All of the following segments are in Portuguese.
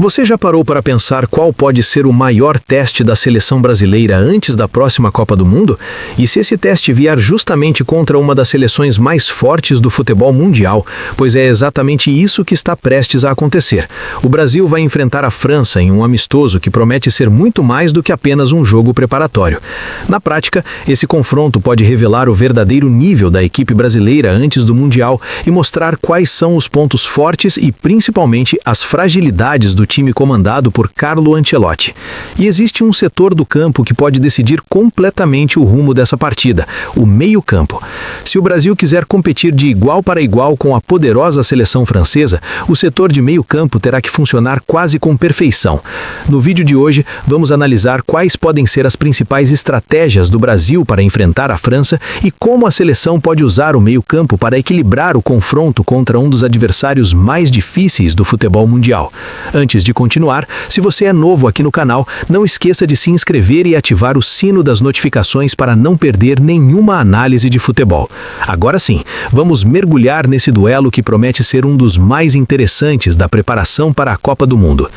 Você já parou para pensar qual pode ser o maior teste da seleção brasileira antes da próxima Copa do Mundo? E se esse teste vier justamente contra uma das seleções mais fortes do futebol mundial? Pois é exatamente isso que está prestes a acontecer. O Brasil vai enfrentar a França em um amistoso que promete ser muito mais do que apenas um jogo preparatório. Na prática, esse confronto pode revelar o verdadeiro nível da equipe brasileira antes do Mundial e mostrar quais são os pontos fortes e principalmente as fragilidades do time comandado por Carlo Ancelotti. E existe um setor do campo que pode decidir completamente o rumo dessa partida, o meio-campo. Se o Brasil quiser competir de igual para igual com a poderosa seleção francesa, o setor de meio-campo terá que funcionar quase com perfeição. No vídeo de hoje, vamos analisar quais podem ser as principais estratégias do Brasil para enfrentar a França e como a seleção pode usar o meio-campo para equilibrar o confronto contra um dos adversários mais difíceis do futebol mundial. Antes de continuar, se você é novo aqui no canal, não esqueça de se inscrever e ativar o sino das notificações para não perder nenhuma análise de futebol. Agora sim, vamos mergulhar nesse duelo que promete ser um dos mais interessantes da preparação para a Copa do Mundo.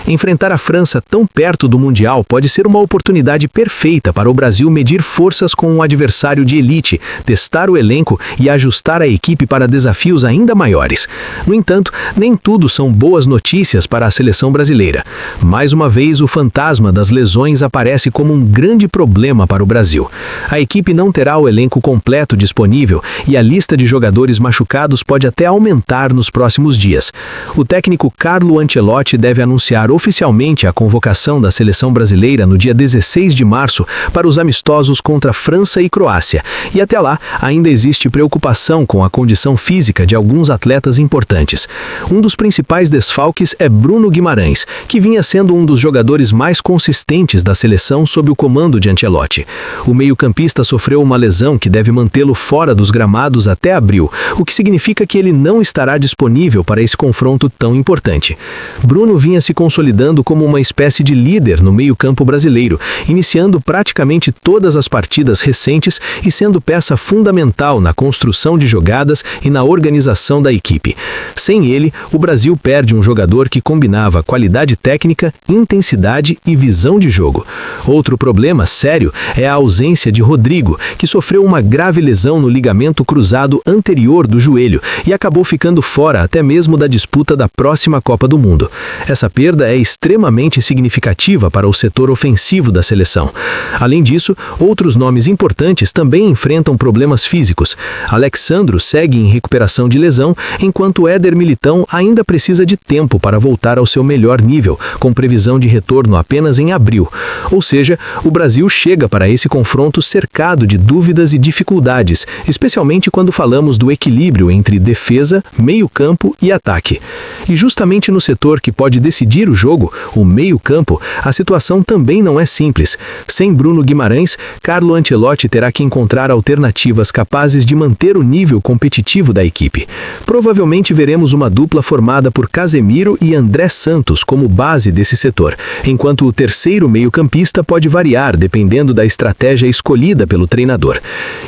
Enfrentar a França tão perto do Mundial pode ser uma oportunidade perfeita para o Brasil medir forças com um adversário de elite, testar o elenco e ajustar a equipe para desafios ainda maiores. No entanto, nem tudo são boas notícias para a seleção brasileira. Mais uma vez, o fantasma das lesões aparece como um grande problema para o Brasil. A equipe não terá o elenco completo disponível e a lista de jogadores machucados pode até aumentar nos próximos dias. O técnico Carlo Ancelotti deve anunciar oficialmente a convocação da seleção brasileira no dia 16 de março para os amistosos contra França e Croácia. E até lá, ainda existe preocupação com a condição física de alguns atletas importantes. Um dos principais desfalques é Bruno Guimarães, que vinha sendo um dos jogadores mais consistentes da seleção sob o comando de Ancelotti. O meio-campista sofreu uma lesão que deve mantê-lo fora dos gramados até abril, o que significa que ele não estará disponível para esse confronto tão importante. Bruno vinha se consolidando como uma espécie de líder no meio-campo brasileiro, iniciando praticamente todas as partidas recentes e sendo peça fundamental na construção de jogadas e na organização da equipe. Sem ele, o Brasil perde um jogador que combinava qualidade técnica, intensidade e visão de jogo. Outro problema sério é a ausência de Rodrigo, que sofreu uma grave lesão no ligamento cruzado anterior do joelho e acabou ficando fora até mesmo da disputa da próxima Copa do Mundo. Essa perda é extremamente significativa para o setor ofensivo da seleção. Além disso, outros nomes importantes também enfrentam problemas físicos. Alex Sandro segue em recuperação de lesão, enquanto Éder Militão ainda precisa de tempo para voltar ao seu melhor nível, com previsão de retorno apenas em abril. Ou seja, o Brasil chega para esse confronto cercado de dúvidas e dificuldades, especialmente quando falamos do equilíbrio entre defesa, meio-campo e ataque. E justamente no setor que pode decidir o jogo, o meio-campo, a situação também não é simples. Sem Bruno Guimarães, Carlo Ancelotti terá que encontrar alternativas capazes de manter o nível competitivo da equipe. Provavelmente veremos uma dupla formada por Casemiro e André Santos como base desse setor, enquanto o terceiro meio-campista pode variar dependendo da estratégia escolhida pelo treinador.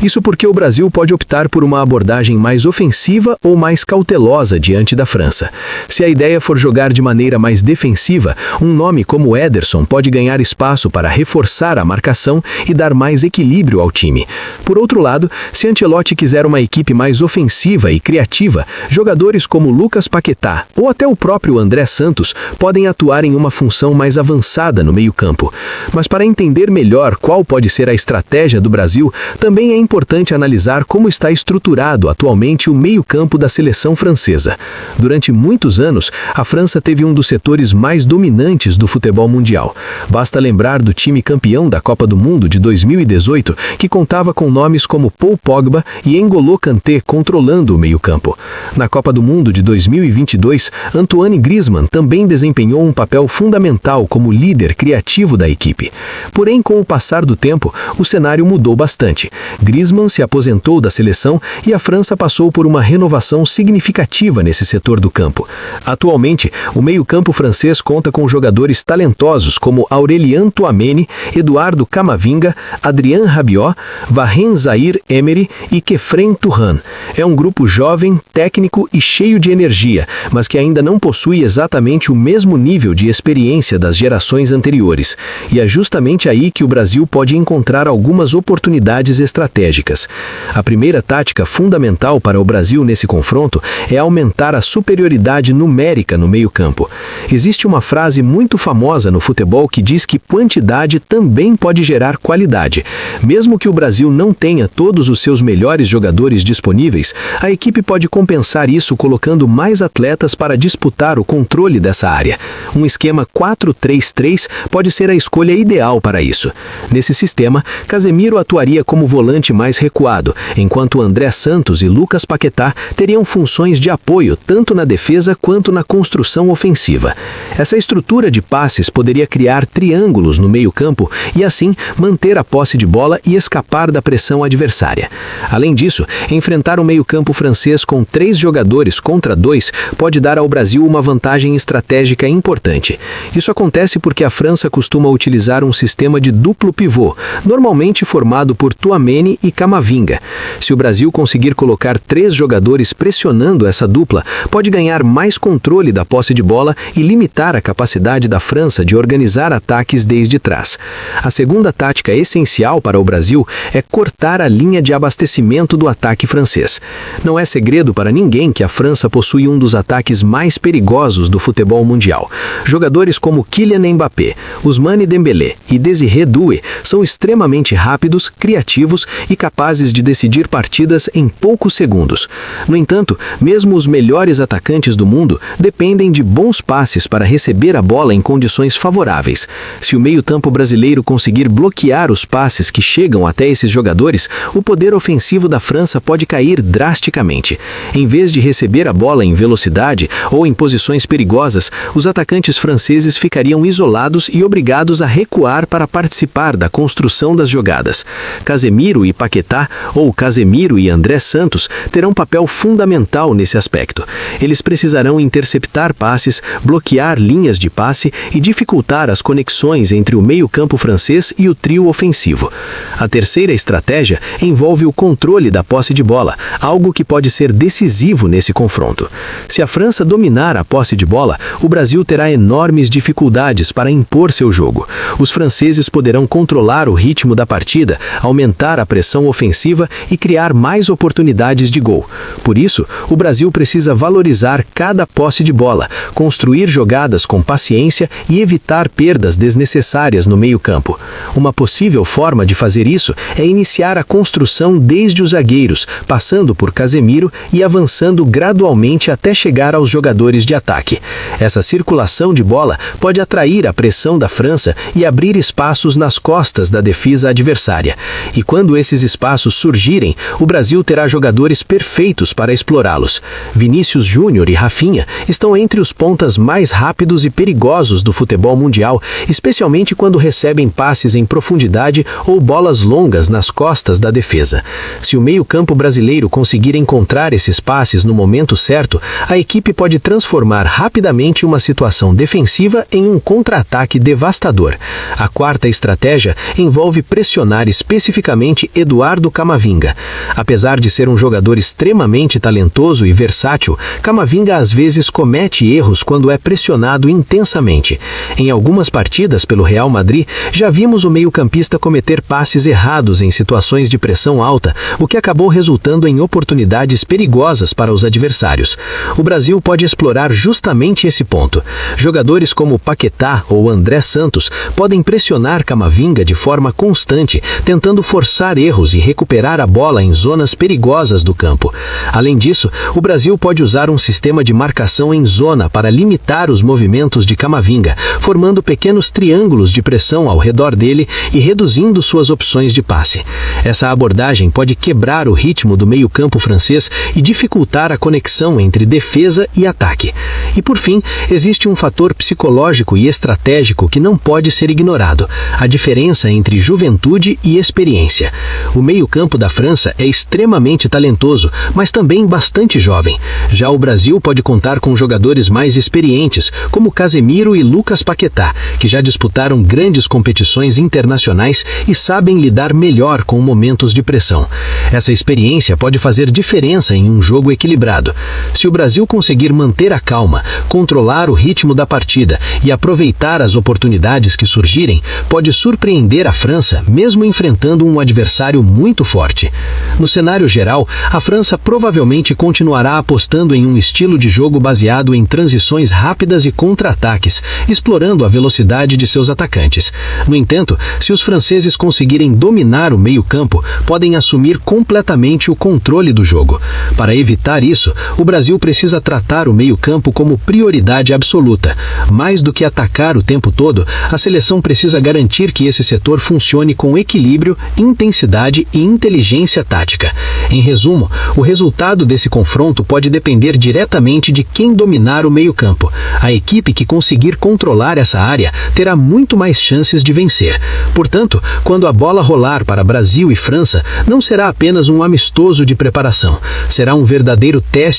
Isso porque o Brasil pode optar por uma abordagem mais ofensiva ou mais cautelosa diante da França. Se a ideia for jogar de maneira mais defensiva, um nome como Ederson pode ganhar espaço para reforçar a marcação e dar mais equilíbrio ao time. Por outro lado, se Ancelotti quiser uma equipe mais ofensiva e criativa, jogadores como Lucas Paquetá ou até o próprio André Santos podem atuar em uma função mais avançada no meio-campo. Mas para entender melhor qual pode ser a estratégia do Brasil, também é importante analisar como está estruturado atualmente o meio-campo da seleção francesa. Durante muitos anos, a França teve um dos setores mais dominantes do futebol mundial. Basta lembrar do time campeão da Copa do Mundo de 2018, que contava com nomes como Paul Pogba e N'Golo Kanté controlando o meio-campo. Na Copa do Mundo de 2022, Antoine Griezmann também desempenhou um papel fundamental como líder criativo da equipe. Porém, com o passar do tempo, o cenário mudou bastante. Griezmann se aposentou da seleção e a França passou por uma renovação significativa nesse setor do campo. Atualmente, o meio-campo francês conta com jogadores talentosos como Aurélien Tchouaméni, Eduardo Camavinga, Adrien Rabiot, Warren Zaïre-Emery e Khéphren Thuram. É um grupo jovem, técnico e cheio de energia, mas que ainda não possui exatamente o mesmo nível de experiência das gerações anteriores, e é justamente aí que o Brasil pode encontrar algumas oportunidades estratégicas. A primeira tática fundamental para o Brasil nesse confronto é aumentar a superioridade numérica no meio-campo. Existe uma frase muito famosa no futebol que diz que quantidade também pode gerar qualidade. Mesmo que o Brasil não tenha todos os seus melhores jogadores disponíveis, a equipe pode compensar isso colocando mais atletas para disputar o controle dessa área. Um esquema 4-3-3 pode ser a escolha ideal para isso. Nesse sistema, Casemiro atuaria como volante mais recuado, enquanto André Santos e Lucas Paquetá teriam funções de apoio tanto na defesa quanto na construção ofensiva. Essa estrutura de passes poderia criar triângulos no meio-campo e assim manter a posse de bola e escapar da pressão adversária. Além disso, enfrentar o meio-campo francês com 3 jogadores contra 2 pode dar ao Brasil uma vantagem estratégica importante. Isso acontece porque a França costuma utilizar um sistema de duplo pivô, normalmente formado por Tchouaméni e Camavinga. Se o Brasil conseguir colocar 3 jogadores pressionando essa dupla, pode ganhar mais controle da posse de bola e limitar a capacidade da França de organizar ataques desde trás. A segunda tática essencial para o Brasil é cortar a linha de abastecimento do ataque francês. Não é segredo para ninguém que a França possui um dos ataques mais perigosos do futebol mundial. Jogadores como Kylian Mbappé, Ousmane Dembélé e Désiré Doué são extremamente rápidos, criativos e capazes de decidir partidas em poucos segundos. No entanto, mesmo os melhores atacantes do mundo dependem de bons passes para receber a bola em condições favoráveis. Se o meio-campo brasileiro conseguir bloquear os passes que chegam até esses jogadores, o poder ofensivo da França pode cair drasticamente. Em vez de receber a bola em velocidade ou em posições perigosas, os atacantes franceses ficariam isolados e obrigados a recuar para participar da construção das jogadas. Casemiro e Paquetá, ou Casemiro e André Santos, terão papel fundamental nesse aspecto. Eles precisarão interceptar passes, bloquear linhas de passe e dificultar as conexões entre o meio-campo francês e o trio ofensivo. A terceira estratégia envolve o controle da posse de bola, algo que pode ser decisivo nesse confronto. Se a França dominar a posse de bola, o Brasil terá enormes dificuldades para impor seu jogo. Os franceses poderão controlar o ritmo da partida, aumentar a pressão ofensiva e criar mais oportunidades de gol. Por isso, o Brasil precisa valorizar cada posse de bola, construir jogadas com paciência e evitar perdas desnecessárias no meio-campo. Uma possível forma de fazer isso é iniciar a construção desde os zagueiros, passando por Casemiro e avançando gradualmente até chegar aos jogadores de ataque. Essa circulação de bola pode atrair a pressão da França e abrir espaços nas costas da defesa adversária. E quando esses espaços surgirem, o Brasil terá jogadores perfeitos para explorá-los. Vinícius Júnior e Rafinha estão entre os pontas mais rápidos e perigosos do futebol mundial, especialmente quando recebem passes em profundidade ou bolas longas nas costas da defesa. Se o meio-campo brasileiro conseguir encontrar esses passes no momento certo, a equipe pode transformar rapidamente uma situação defensiva em um contra-ataque devastador. A quarta estratégia envolve pressionar especificamente Eduardo Camavinga. Apesar de ser um jogador extremamente talentoso e versátil, Camavinga às vezes comete erros quando é pressionado intensamente. Em algumas partidas pelo Real Madrid, já vimos o meio-campista cometer passes errados em situações de pressão alta, o que acabou resultando em oportunidades perigosas para os adversários. O Brasil pode explorar justamente esse ponto. Jogadores como Paquetá ou André Santos podem pressionar Camavinga de forma constante, tentando forçar erros e recuperar a bola em zonas perigosas do campo. Além disso, o Brasil pode usar um sistema de marcação em zona para limitar os movimentos de Camavinga, formando pequenos triângulos de pressão ao redor dele e reduzindo suas opções de passe. Essa abordagem pode quebrar o ritmo do meio-campo francês e dificultar a conexão entre defesa e ataque. E por fim, existe um fator psicológico e estratégico que não pode ser ignorado: a diferença entre juventude e experiência. O meio-campo da França é extremamente talentoso, mas também bastante jovem. Já o Brasil pode contar com jogadores mais experientes, como Casemiro e Lucas Paquetá, que já disputaram grandes competições internacionais e sabem lidar melhor com momentos de pressão. Essa experiência pode fazer diferença em um jogo equilibrado. Se o Brasil conseguir manter a calma, controlar o ritmo da partida e aproveitar as oportunidades que surgirem, pode surpreender a França, mesmo enfrentando um adversário muito forte. No cenário geral, a França provavelmente continuará apostando em um estilo de jogo baseado em transições rápidas e contra-ataques, explorando a velocidade de seus atacantes. No entanto, se os franceses conseguirem dominar o meio-campo, podem assumir completamente o controle do jogo. Para evitar isso, o Brasil precisa tratar o meio-campo como prioridade absoluta. Mais do que atacar o tempo todo, a seleção precisa garantir que esse setor funcione com equilíbrio, intensidade e inteligência tática. Em resumo, o resultado desse confronto pode depender diretamente de quem dominar o meio-campo. A equipe que conseguir controlar essa área terá muito mais chances de vencer. Portanto, quando a bola rolar para Brasil e França, não será apenas um amistoso de preparação, será um verdadeiro teste